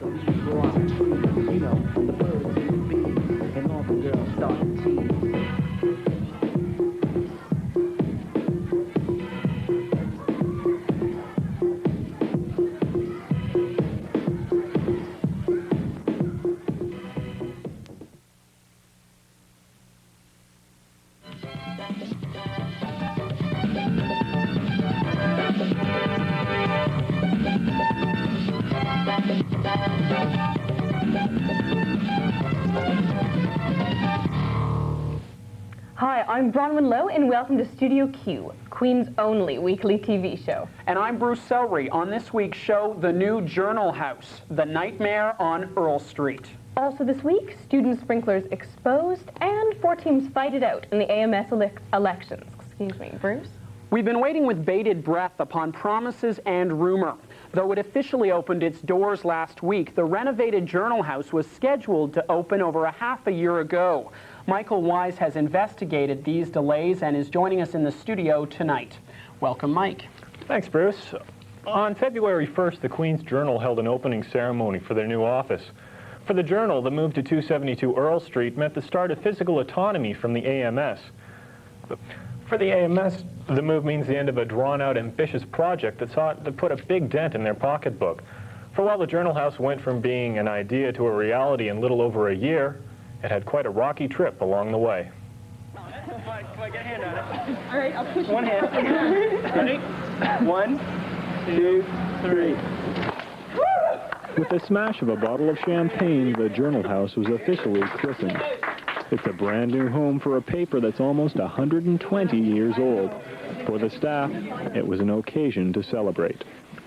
the leaves grow on the trees, you know, the birds and the bees, and all the girls start to tease. Hi, I'm Bronwyn Lowe, and welcome to Studio Q, Queen's only weekly TV show. And I'm Bruce Sellery. On this week's show, the new Journal House, The Nightmare on Earl Street. Also this week, student sprinklers exposed, and 4 teams fight it out in the AMS elections. Excuse me, Bruce? We've been waiting with bated breath upon promises and rumor. Though it officially opened its doors last week, the renovated Journal House was scheduled to open over half a year ago. Michael Wise has investigated these delays and is joining us in the studio tonight. Welcome, Mike. Thanks, Bruce. On February 1st, the Queen's Journal held an opening ceremony for their new office. For the Journal, the move to 272 Earl Street meant the start of physical autonomy from the AMS. For the AMS, the move means the end of a drawn-out, ambitious project that sought to put a big dent in their pocketbook. For while the Journal House went from being an idea to a reality in little over a year, it had quite a rocky trip along the way. Come on, get a hand on it. All right, I'll push One hand. Ready? 1, 2, 3. With the smash of a bottle of champagne, the Journal House was officially christened. It's a brand new home for a paper that's almost 120 years old. For the staff, it was an occasion to celebrate.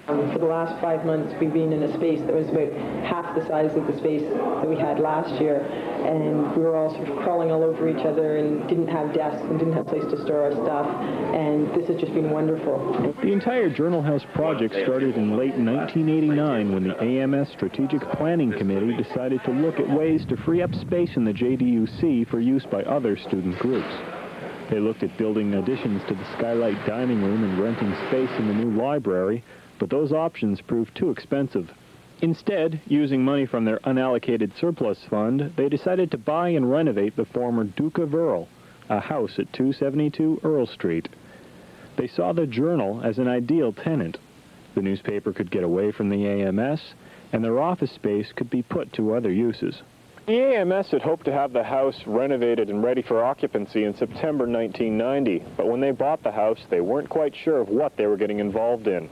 For the last 5 months, we've been in a space that was about half the size of the space that we had last year, and we were all sort of crawling all over each other and didn't have desks and didn't have a place to store our stuff, and this has just been wonderful. The entire Journal House project started in late 1989 when the AMS Strategic Planning Committee decided to look at ways to free up space in the JDUC for use by other student groups. They looked at building additions to the Skylight Dining Room and renting space in the new library, but those options proved too expensive. Instead, using money from their unallocated surplus fund, they decided to buy and renovate the former Duke of Earl, a house at 272 Earl Street. They saw the Journal as an ideal tenant. The newspaper could get away from the AMS, and their office space could be put to other uses. The AMS had hoped to have the house renovated and ready for occupancy in September 1990, but when they bought the house, they weren't quite sure of what they were getting involved in.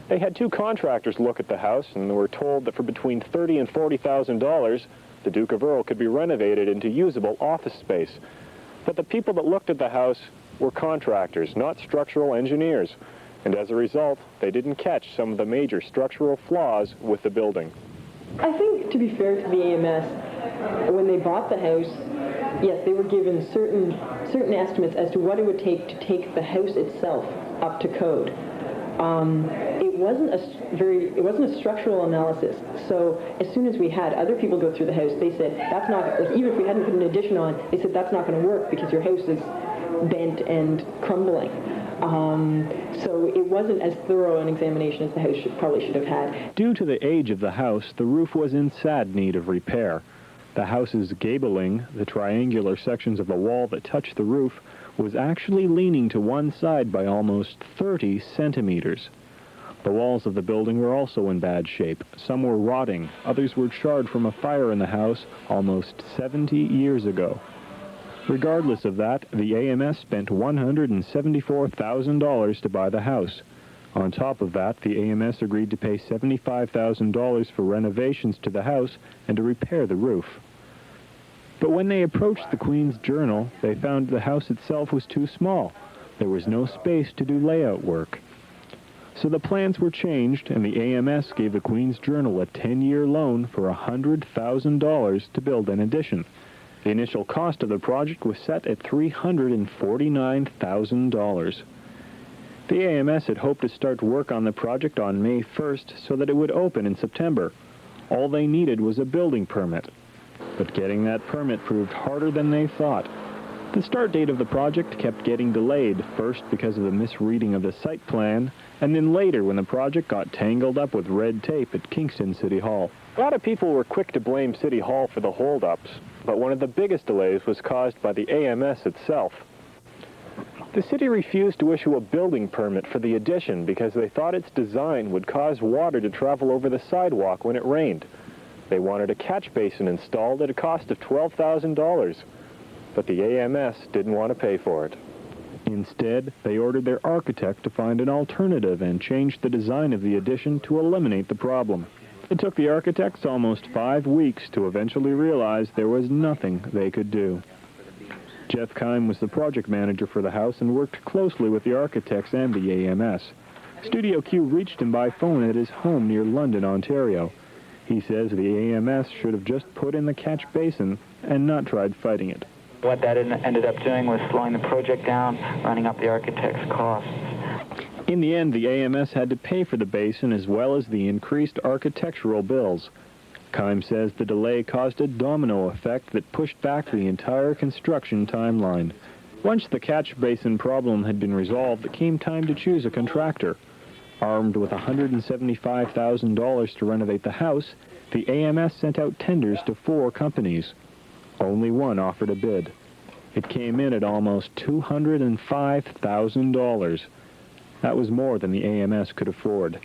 They had 2 contractors look at the house, and they were told that for between $30,000 and $40,000, the Duke of Earl could be renovated into usable office space. But the people that looked at the house were contractors, not structural engineers, and as a result, they didn't catch some of the major structural flaws with the building. I think, to be fair to the AMS, when they bought the house, yes, they were given certain estimates as to what it would take to take the house itself up to code. It wasn't a structural analysis. So as soon as we had other people go through the house, they said that's not, like, even if we hadn't put an addition on, they said that's not going to work because your house is bent and crumbling. So it wasn't as thorough an examination as the house probably should have had. Due to the age of the house, the roof was in sad need of repair. The house's gabling, the triangular sections of the wall that touched the roof, was actually leaning to one side by almost 30 centimeters. The walls of the building were also in bad shape. Some were rotting, others were charred from a fire in the house almost 70 years ago. Regardless of that, the AMS spent $174,000 to buy the house. On top of that, the AMS agreed to pay $75,000 for renovations to the house and to repair the roof. But when they approached the Queen's Journal, they found the house itself was too small. There was no space to do layout work. So the plans were changed, and the AMS gave the Queen's Journal a 10-year loan for $100,000 to build an addition. The initial cost of the project was set at $349,000. The AMS had hoped to start work on the project on May 1st so that it would open in September. All they needed was a building permit. But getting that permit proved harder than they thought. The start date of the project kept getting delayed, first because of the misreading of the site plan, and then later when the project got tangled up with red tape at Kingston City Hall. A lot of people were quick to blame City Hall for the holdups, but one of the biggest delays was caused by the AMS itself. The city refused to issue a building permit for the addition because they thought its design would cause water to travel over the sidewalk when it rained. They wanted a catch basin installed at a cost of $12,000, but the AMS didn't want to pay for it. Instead, they ordered their architect to find an alternative and changed the design of the addition to eliminate the problem. It took the architects almost 5 weeks to eventually realize there was nothing they could do. Jeff Keim was the project manager for the house and worked closely with the architects and the AMS. Studio Q reached him by phone at his home near London, Ontario. He says the AMS should have just put in the catch basin and not tried fighting it. What that ended up doing was slowing the project down, running up the architect's costs. In the end, the AMS had to pay for the basin as well as the increased architectural bills. Keim says the delay caused a domino effect that pushed back the entire construction timeline. Once the catch basin problem had been resolved, it came time to choose a contractor. Armed with $175,000 to renovate the house, the AMS sent out tenders to 4 companies. Only one offered a bid. It came in at almost $205,000. That was more than the AMS could afford.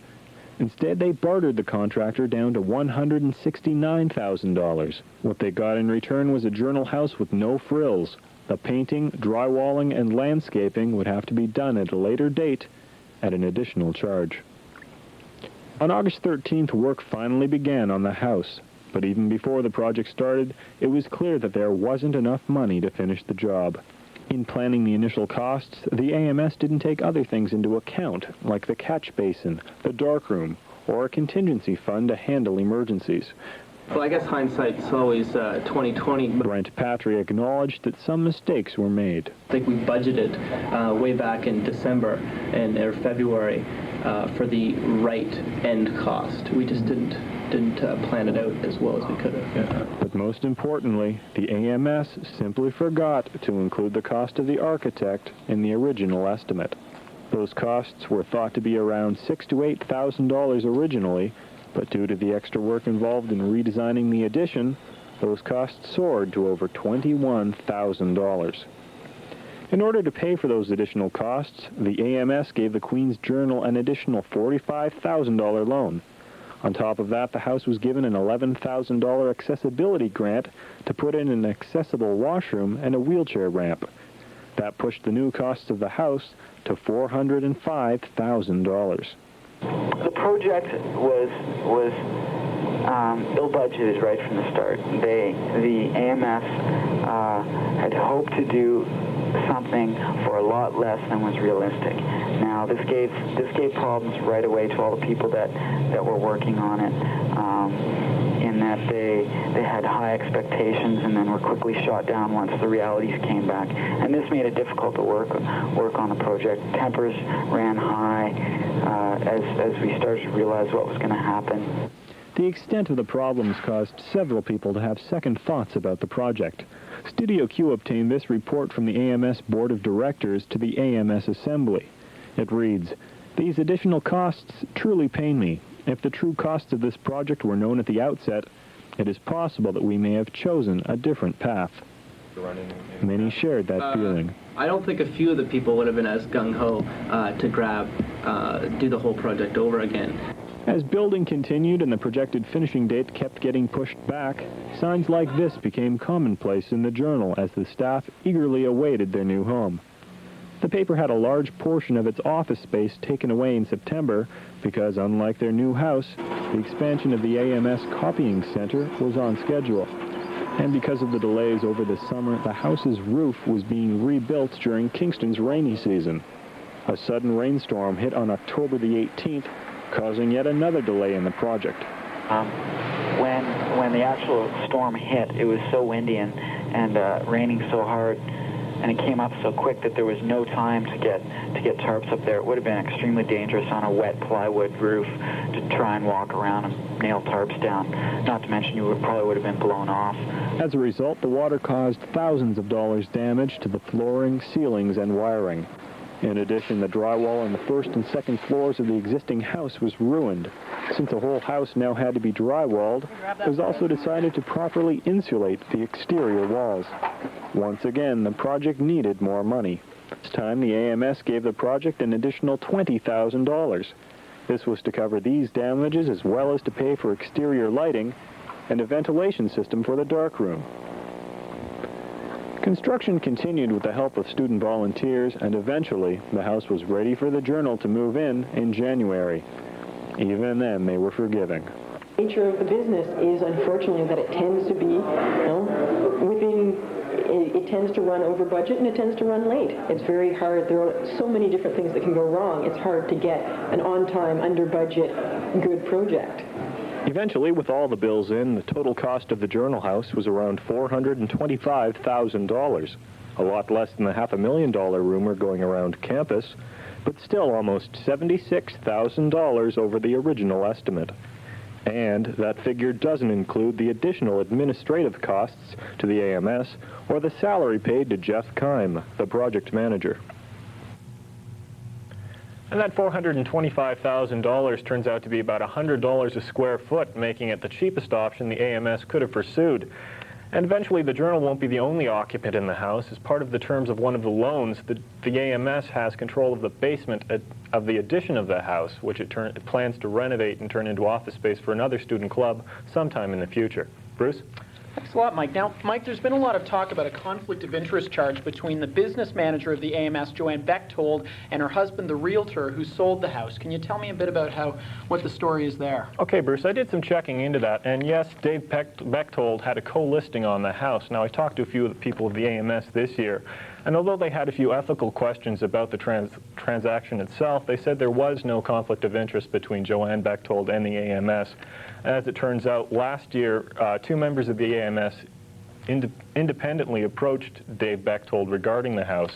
Instead, they bartered the contractor down to $169,000. What they got in return was a journal house with no frills. The painting, drywalling, and landscaping would have to be done at a later date at an additional charge. On August 13th, work finally began on the house. But even before the project started, it was clear that there wasn't enough money to finish the job. In planning the initial costs, the AMS didn't take other things into account, like the catch basin, the darkroom, or a contingency fund to handle emergencies. Well, I guess hindsight's always 20/20. Brent Patry acknowledged that some mistakes were made. I think we budgeted way back in December or February for the right end cost. We just didn't plan it out as well as we could have. Yeah. But most importantly, the AMS simply forgot to include the cost of the architect in the original estimate. Those costs were thought to be around $6,000 to $8,000 originally, but due to the extra work involved in redesigning the addition, those costs soared to over $21,000. In order to pay for those additional costs, the AMS gave the Queen's Journal an additional $45,000 loan. On top of that, the house was given an $11,000 accessibility grant to put in an accessible washroom and a wheelchair ramp. That pushed the new costs of the house to $405,000. The project was ill-budgeted right from the start. The AMS had hoped to do something for a lot less than was realistic. Now, this gave problems right away to all the people that were working on it, in that they had high expectations and then were quickly shot down once the realities came back. And this made it difficult to work on the project. Tempers ran high as we started to realize what was going to happen. The extent of the problems caused several people to have second thoughts about the project. Studio Q obtained this report from the AMS Board of Directors to the AMS Assembly. It reads, "These additional costs truly pain me. If the true costs of this project were known at the outset, it is possible that we may have chosen a different path." Many shared that feeling. I don't think a few of the people would have been as gung-ho to do the whole project over again. As building continued and the projected finishing date kept getting pushed back, signs like this became commonplace in the Journal as the staff eagerly awaited their new home. The paper had a large portion of its office space taken away in September because, unlike their new house, the expansion of the AMS copying center was on schedule. And because of the delays over the summer, the house's roof was being rebuilt during Kingston's rainy season. A sudden rainstorm hit on October the 18th, causing yet another delay in the project. When the actual storm hit, it was so windy and raining so hard and it came up so quick that there was no time to get tarps up there. It would have been extremely dangerous on a wet plywood roof to try and walk around and nail tarps down. Not to mention you probably would have been blown off. As a result, the water caused thousands of dollars damage to the flooring, ceilings, and wiring. In addition, the drywall on the first and second floors of the existing house was ruined. Since the whole house now had to be drywalled, it was also decided to properly insulate the exterior walls. Once again, the project needed more money. This time, the AMS gave the project an additional $20,000. This was to cover these damages as well as to pay for exterior lighting and a ventilation system for the darkroom. Construction continued with the help of student volunteers, and eventually the house was ready for the Journal to move in January. Even then, they were forgiving. The nature of the business is, unfortunately, that it tends to be, it tends to run over budget and it tends to run late. It's very hard. There are so many different things that can go wrong. It's hard to get an on-time, under-budget, good project. Eventually, with all the bills in, the total cost of the Journal House was around $425,000, a lot less than the $500,000 rumor going around campus, but still almost $76,000 over the original estimate. And that figure doesn't include the additional administrative costs to the AMS or the salary paid to Jeff Keim, the project manager. And that $425,000 turns out to be about $100 a square foot, making it the cheapest option the AMS could have pursued. And eventually the Journal won't be the only occupant in the house. As part of the terms of one of the loans, the AMS has control of the basement of the addition of the house, which it plans to renovate and turn into office space for another student club sometime in the future. Bruce? Thanks a lot, Mike. Now, Mike, there's been a lot of talk about a conflict of interest charge between the business manager of the AMS, Joanne Bechtold, and her husband, the realtor, who sold the house. Can you tell me a bit about what the story is there? Okay, Bruce, I did some checking into that, and yes, Dave Bechtold had a co-listing on the house. Now, I talked to a few of the people of the AMS this year, and although they had a few ethical questions about the transaction itself, they said there was no conflict of interest between Joanne Bechtold and the AMS. As it turns out, last year, two members of the AMS independently approached Dave Bechtold regarding the house,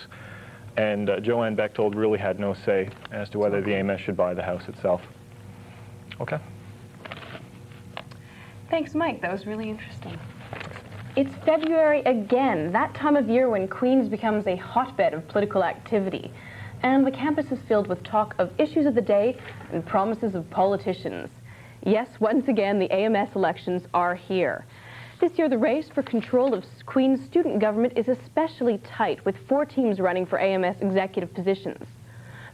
and Joanne Bechtold really had no say as to whether the AMS should buy the house itself. Okay. Thanks, Mike. That was really interesting. It's February again, that time of year when Queens becomes a hotbed of political activity. And the campus is filled with talk of issues of the day and promises of politicians. Yes, once again, the AMS elections are here. This year, the race for control of Queen's student government is especially tight, with 4 teams running for AMS executive positions.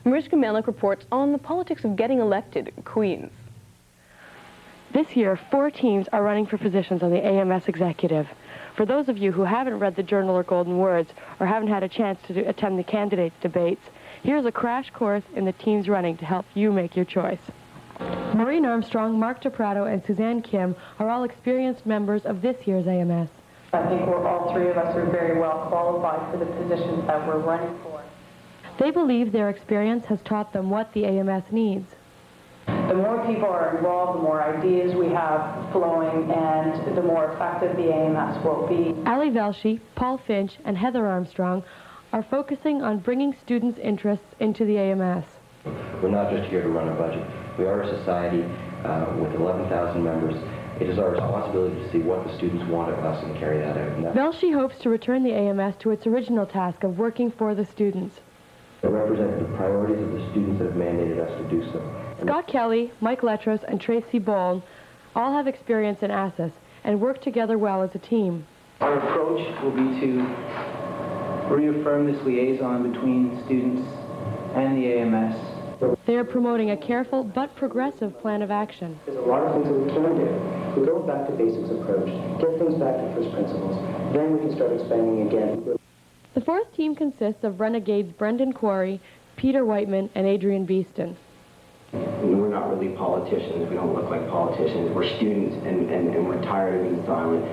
Mariska Melnick reports on the politics of getting elected in Queens. This year, 4 teams are running for positions on the AMS executive. For those of you who haven't read the Journal or Golden Words, or haven't had a chance to attend the candidates' debates, here's a crash course in the teams running to help you make your choice. Maureen Armstrong, Mark DePrato, and Suzanne Kim are all experienced members of this year's AMS. I think all 3 of us are very well qualified for the positions that we're running for. They believe their experience has taught them what the AMS needs. The more people are involved, the more ideas we have flowing, and the more effective the AMS will be. Ali Velshi, Paul Finch, and Heather Armstrong are focusing on bringing students' interests into the AMS. We're not just here to run a budget. We are a society with 11,000 members. It is our responsibility to see what the students want of us and carry that out. Velshi hopes to return the AMS to its original task of working for the students. It represents the priorities of the students that have mandated us to do so. Scott Kelly, Mike Letros, and Tracy Bourne all have experience in ASSIS and work together well as a team. Our approach will be to reaffirm this liaison between students and the AMS. They are promoting a careful but progressive plan of action. There's a lot of things that we can do. We go back to basics approach, get things back to first principles, then we can start expanding again. The 4th team consists of renegades Brendan Quarry, Peter Whiteman, and Adrian Beeston. We're not really politicians. We don't look like politicians. We're students, and we're tired of being silent.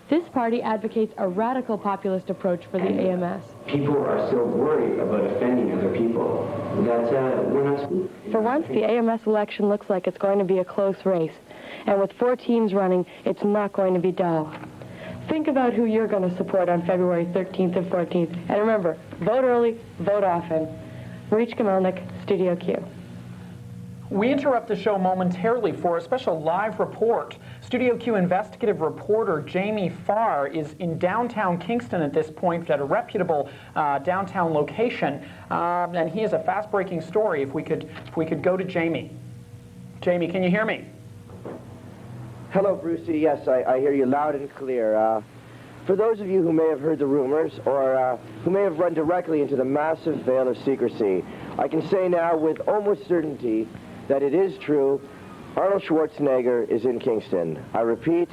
This party advocates a radical populist approach for the AMS. People are so worried about offending other people that we're not... For once, the AMS election looks like it's going to be a close race. And with 4 teams running, it's not going to be dull. Think about who you're going to support on February 13th and 14th. And remember, vote early, vote often. Maurice Kamelnik, Studio Q. We interrupt the show momentarily for a special live report. Studio Q investigative reporter Jamie Farr is in downtown Kingston at this point at a reputable downtown location, and he has a fast-breaking story. If we could go to Jamie. Jamie, can you hear me? Hello, Brucey. Yes, I hear you loud and clear. For those of you who may have heard the rumors or who may have run directly into the massive veil of secrecy, I can say now with almost certainty that it is true. Arnold Schwarzenegger is in Kingston. I repeat,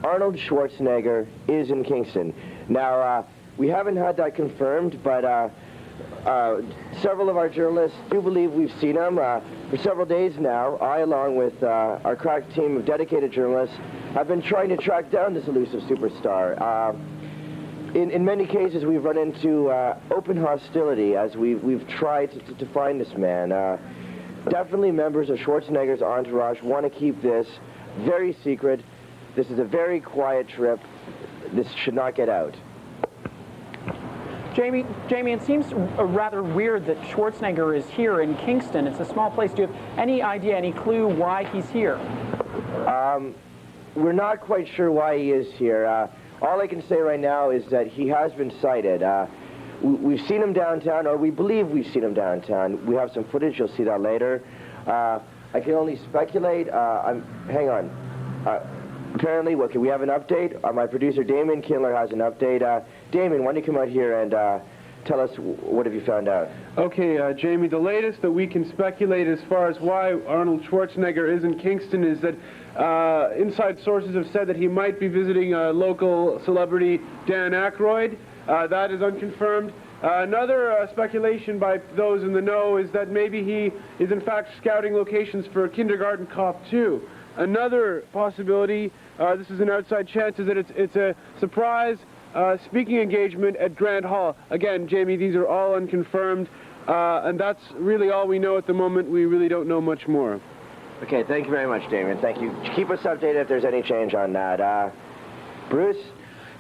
Arnold Schwarzenegger is in Kingston. Now, we haven't had that confirmed, but several of our journalists do believe we've seen him. For several days now, I, along with our crack team of dedicated journalists, have been trying to track down this elusive superstar. In many cases, we've run into open hostility as we've tried to find this man. Definitely members of Schwarzenegger's entourage want to keep this very secret. This is a very quiet trip. This should not get out. Jamie, it seems rather weird that Schwarzenegger is here in Kingston. It's a small place. Do you have any idea, any clue why he's here? We're not quite sure why he is here. All I can say right now is that he has been sighted. We've seen him downtown, or we believe we've seen him downtown. We have some footage. You'll see that later. I can only speculate. Hang on. Apparently, okay, we have an update. My producer, Damien Kindler, has an update. Damien, why don't you come out here and tell us what have you found out? Okay, Jamie, the latest that we can speculate as far as why Arnold Schwarzenegger is in Kingston is that inside sources have said that he might be visiting local celebrity Dan Aykroyd. That is unconfirmed. Another speculation by those in the know is that maybe he is in fact scouting locations for Kindergarten Cop 2. Another possibility, this is an outside chance, is that it's a surprise speaking engagement at Grant Hall. Again, Jamie, these are all unconfirmed, and that's really all we know at the moment. We really don't know much more. Okay, thank you very much, Damien. Thank you. Keep us updated if there's any change on that. Bruce?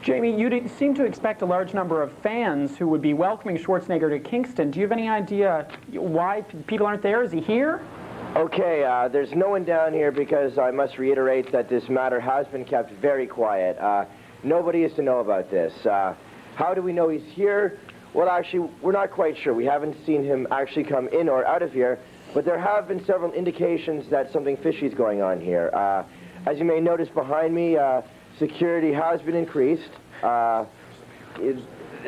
Jamie, you seem to expect a large number of fans who would be welcoming Schwarzenegger to Kingston. Do you have any idea why people aren't there? Is he here? Okay, there's no one down here because I must reiterate that this matter has been kept very quiet. Nobody is to know about this. How do we know he's here? Well, actually, we're not quite sure. We haven't seen him actually come in or out of here, but there have been several indications that something fishy is going on here. As you may notice behind me, security has been increased.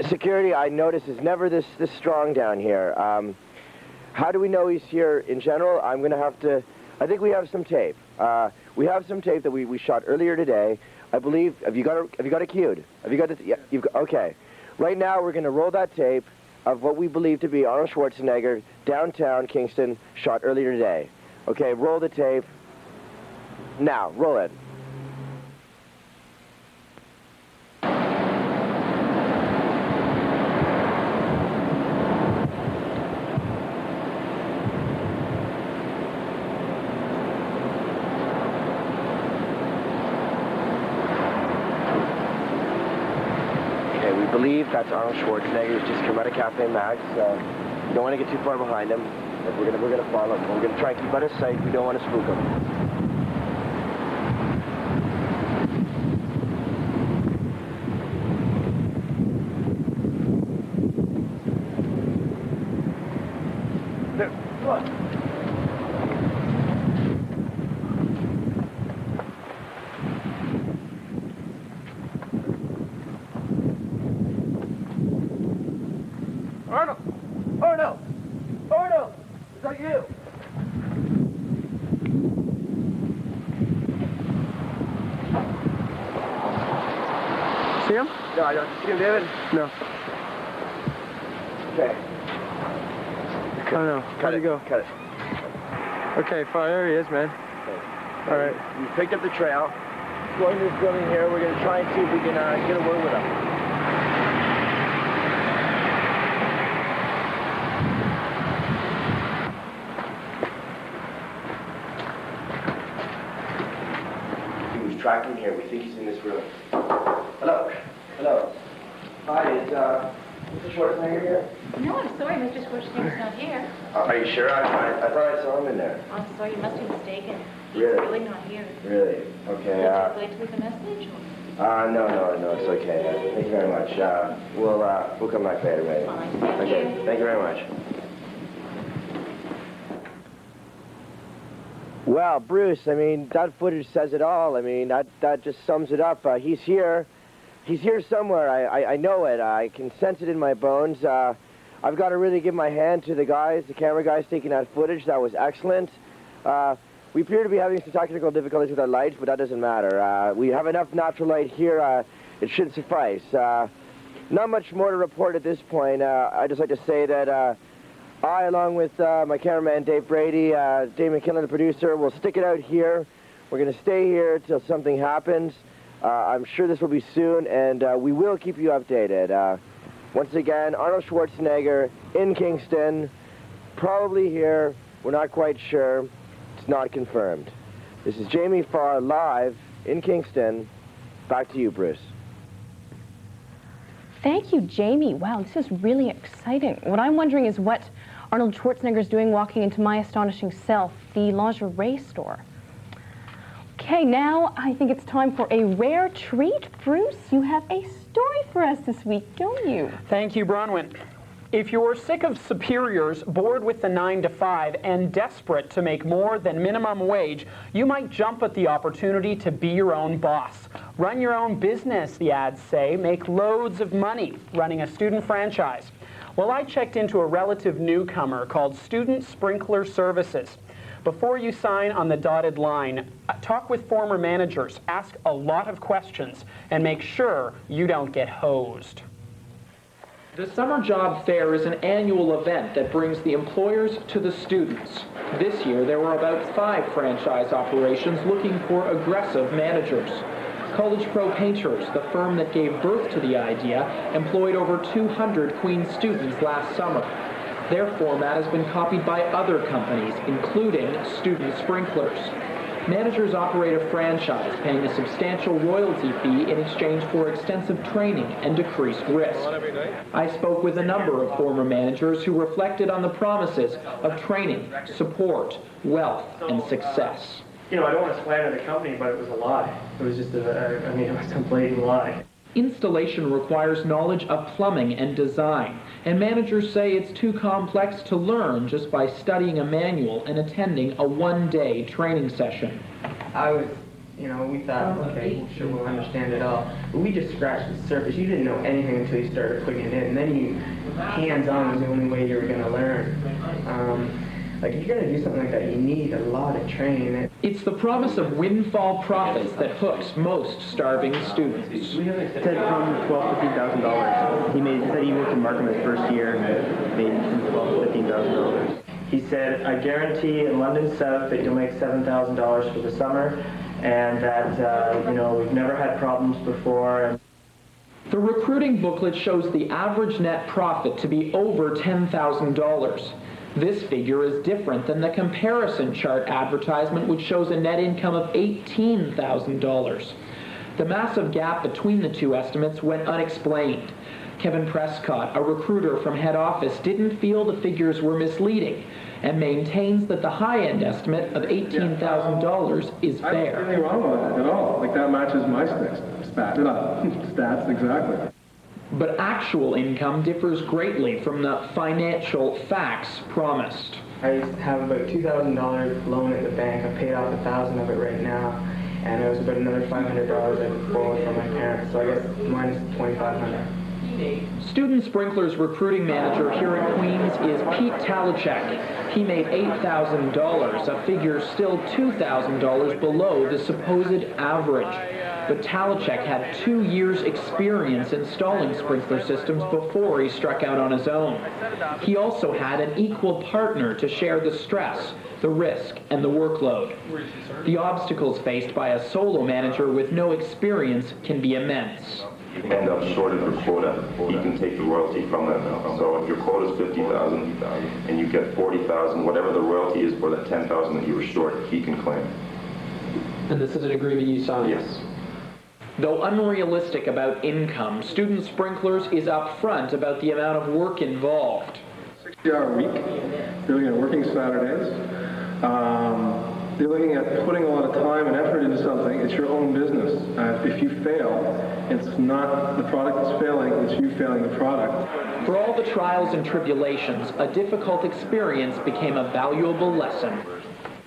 Security, I notice, is never this strong down here. How do we know he's here in general? I'm going to have to... I think we have some tape. We have some tape that we shot earlier today. I believe... Have you got it queued? Have you got it? Yeah, okay. Right now, we're going to roll that tape of what we believe to be Arnold Schwarzenegger, downtown Kingston, shot earlier today. Okay, roll the tape. Now, roll it. I believe that's Arnold Schwarzenegger. He's just come out of Cafe Max. We don't want to get too far behind him. But we're gonna follow him. We're gonna try and keep out of sight. We don't want to spook him. See him? No, I don't see him, David. No. Okay. Oh no. How'd he go? Cut it. Okay, fine. There he is, man. Okay. All right. We picked up the trail. Going to this building here. We're going to try and see if we can get a word with him. in here. We think he's in this room. Hello. Hello. Hi, is Mr. Schwarzenegger here? No, I'm sorry, Mr. Schwarzenegger's not here. Are you sure? I thought I saw him in there. I'm sorry, you must be mistaken. He's Really? really not here. Really? Okay. Would you like to leave a message? No, it's okay. Thank you very much. We'll come back later, maybe. Fine. Okay, thank you very much. Well, Bruce, I mean, that footage says it all. I mean, that just sums it up. He's here. He's here somewhere. I know it. I can sense it in my bones. I've got to really give my hand to the camera guys taking that footage. That was excellent. We appear to be having some technical difficulties with our lights, but that doesn't matter. We have enough natural light here. It should suffice. Not much more to report at this point. I'd just like to say that I, along with my cameraman Dave Brady, Dave McKinnon, the producer, will stick it out here. We're going to stay here till something happens. I'm sure this will be soon, and we will keep you updated. Once again, Arnold Schwarzenegger in Kingston, probably here. We're not quite sure. It's not confirmed. This is Jamie Farr live in Kingston. Back to you, Bruce. Thank you, Jamie. Wow, this is really exciting. What I'm wondering is what Arnold Schwarzenegger is doing walking into my astonishing self, the lingerie store. Okay, now I think it's time for a rare treat. Bruce, you have a story for us this week, don't you? Thank you, Bronwyn. If you're sick of superiors, bored with the 9-to-5, and desperate to make more than minimum wage, you might jump at the opportunity to be your own boss. Run your own business, the ads say, make loads of money running a student franchise. Well, I checked into a relative newcomer called Student Sprinkler Services. Before you sign on the dotted line, talk with former managers, ask a lot of questions, and make sure you don't get hosed. The Summer Job Fair is an annual event that brings the employers to the students. This year, there were about 5 franchise operations looking for aggressive managers. College Pro Painters, the firm that gave birth to the idea, employed over 200 Queen's students last summer. Their format has been copied by other companies, including Student Sprinklers. Managers operate a franchise, paying a substantial royalty fee in exchange for extensive training and decreased risk. I spoke with a number of former managers who reflected on the promises of training, support, wealth, and success. You know, I don't want to slander the company, but it was a lie. It was just it was a blatant lie. Installation requires knowledge of plumbing and design, and managers say it's too complex to learn just by studying a manual and attending a one-day training session. We thought, okay, sure, we'll understand it all. But we just scratched the surface. You didn't know anything until you started putting it in. And then hands-on was the only way you were going to learn. If you're going to do something like that, you need a lot of training. It's the promise of windfall profits that hooks most starving students. He said from $12,000 to $15,000. He said he worked in marketing his first year and made $12,000 to $15,000. He said, I guarantee in London South that you'll make $7,000 for the summer, and that we've never had problems before. The recruiting booklet shows the average net profit to be over $10,000. This figure is different than the comparison chart advertisement, which shows a net income of $18,000. The massive gap between the two estimates went unexplained. Kevin Prescott, a recruiter from head office, didn't feel the figures were misleading and maintains that the high-end estimate of $18,000 is fair. I don't see anything wrong with that at all. That matches my stats exactly. But actual income differs greatly from the financial facts promised. I have about $2,000 loan at the bank. I've paid off $1,000 of it right now, and it was about another $500 I borrowed from my parents. So I guess minus $2,500. Student Sprinkler's recruiting manager here in Queens is Pete Talachek. He made $8,000, a figure still $2,000 below the supposed average. But Talachek had 2 years' experience installing sprinkler systems before he struck out on his own. He also had an equal partner to share the stress, the risk, and the workload. The obstacles faced by a solo manager with no experience can be immense. You end up short of your quota, he can take the royalty from that. So if your quota is $50,000 and you get $40,000, whatever the royalty is for that $10,000 that you were short, he can claim. And this is an agreement you signed? Yes. Though unrealistic about income, Student Sprinklers is upfront about the amount of work involved. 60-hour week. You're looking at working Saturdays. You're looking at putting a lot of time and effort into something. It's your own business. If you fail, it's not the product that's failing, it's you failing the product. For all the trials and tribulations, a difficult experience became a valuable lesson.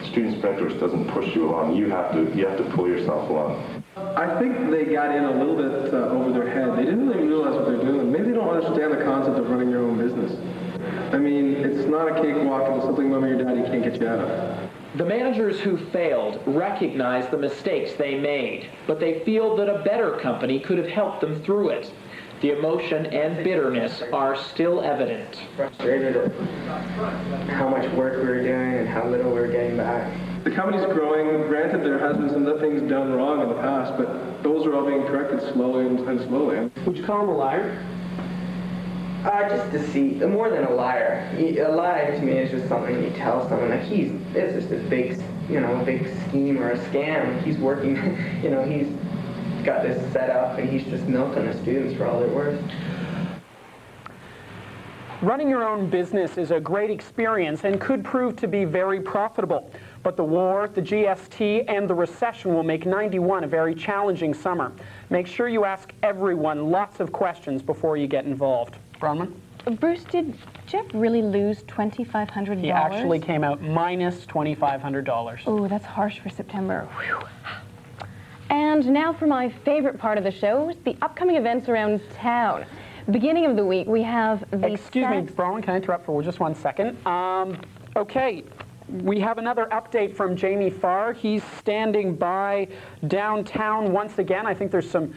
Student Sprinklers doesn't push you along. You have to pull yourself along. I think they got in a little bit over their head. They didn't really realize what they're doing. Maybe they don't understand the concept of running your own business. I mean, it's not a cakewalk, and it's something mom or your daddy can't get you out of. The managers who failed recognize the mistakes they made, but they feel that a better company could have helped them through it. The emotion and bitterness are still evident. Frustrated at how much work we were doing and how little we were getting back. The company's growing. Granted, there has been some things done wrong in the past, but those are all being corrected slowly and slowly. Would you call him a liar? Just deceit. More than a liar. A lie to me is just something you tell someone. Like it's just this big, big scheme or a scam. He's working, he's got this set up and he's just milking the students for all they're worth. Running your own business is a great experience and could prove to be very profitable. But the war, the GST, and the recession will make 91 a very challenging summer. Make sure you ask everyone lots of questions before you get involved. Bronwyn? Bruce, did Jeff really lose $2,500? He actually came out minus $2,500. Oh, that's harsh for September. Whew. And now for my favorite part of the show, the upcoming events around town. Beginning of the week, we have the... Excuse me, Bronwyn, can I interrupt for just 1 second? Okay. We have another update from Jamie Farr. He's standing by downtown once again. I think there's some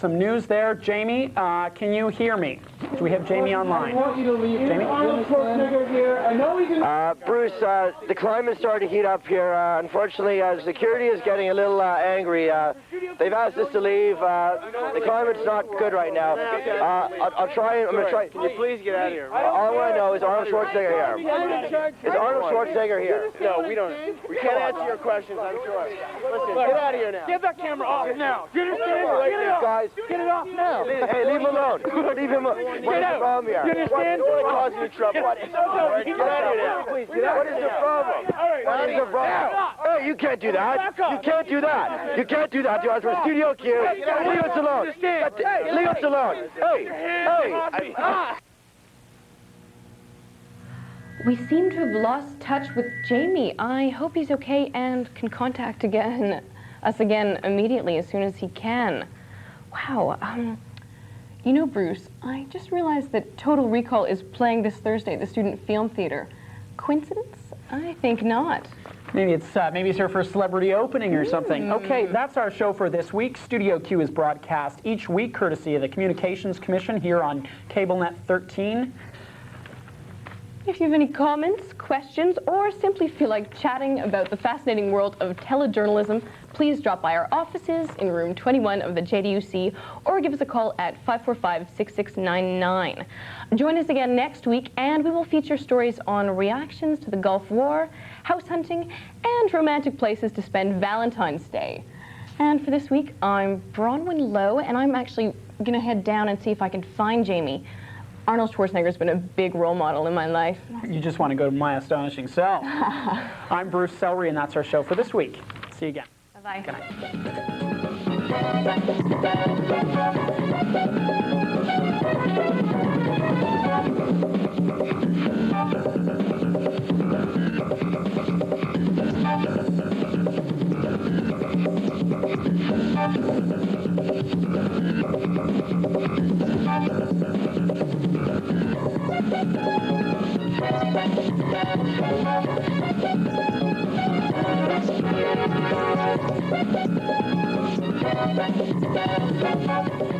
news there. Jamie, can you hear me? Do we have Jamie online? I want you to leave. Jamie? Arnold Schwarzenegger here. I know he's in... Bruce, the climate's starting to heat up here. Unfortunately, security is getting a little angry. They've asked us to leave. The climate's not good right now. I'm going to try. Can you please get out of here? All I want to know is Arnold Schwarzenegger here. Is Arnold Schwarzenegger here? No, we don't. We can't answer your questions, I'm sure. Listen, get out of here now. Get that camera off now. Get it off. Guys, get it off now. Hey, leave him alone. Leave him alone. What is the problem here? You understand? What causing you trouble? What is Get out of here now. Please, get out. What is the problem? What is the problem? Hey, you can't do that. You can't do that. You can't do that to us. We're Studio Q. Leave us alone. Leave us alone. Hey. We seem to have lost touch with Jamie. I hope he's okay and can contact us again immediately as soon as he can. Wow. Bruce, I just realized that Total Recall is playing this Thursday at the Student Film Theater. Coincidence? I think not. Maybe it's her first celebrity opening or something. Okay, that's our show for this week. Studio Q is broadcast each week courtesy of the Communications Commission here on CableNet 13. If you have any comments, questions, or simply feel like chatting about the fascinating world of telejournalism, please drop by our offices in room 21 of the JDUC or give us a call at 545-6699. Join us again next week and we will feature stories on reactions to the Gulf War, house hunting, and romantic places to spend Valentine's Day. And for this week, I'm Bronwyn Lowe and I'm actually going to head down and see if I can find Jamie. Arnold Schwarzenegger's been a big role model in my life. You just want to go to My Astonishing Self. I'm Bruce Sellery, and that's our show for this week. See you again. Bye-bye. Good night. Thank you.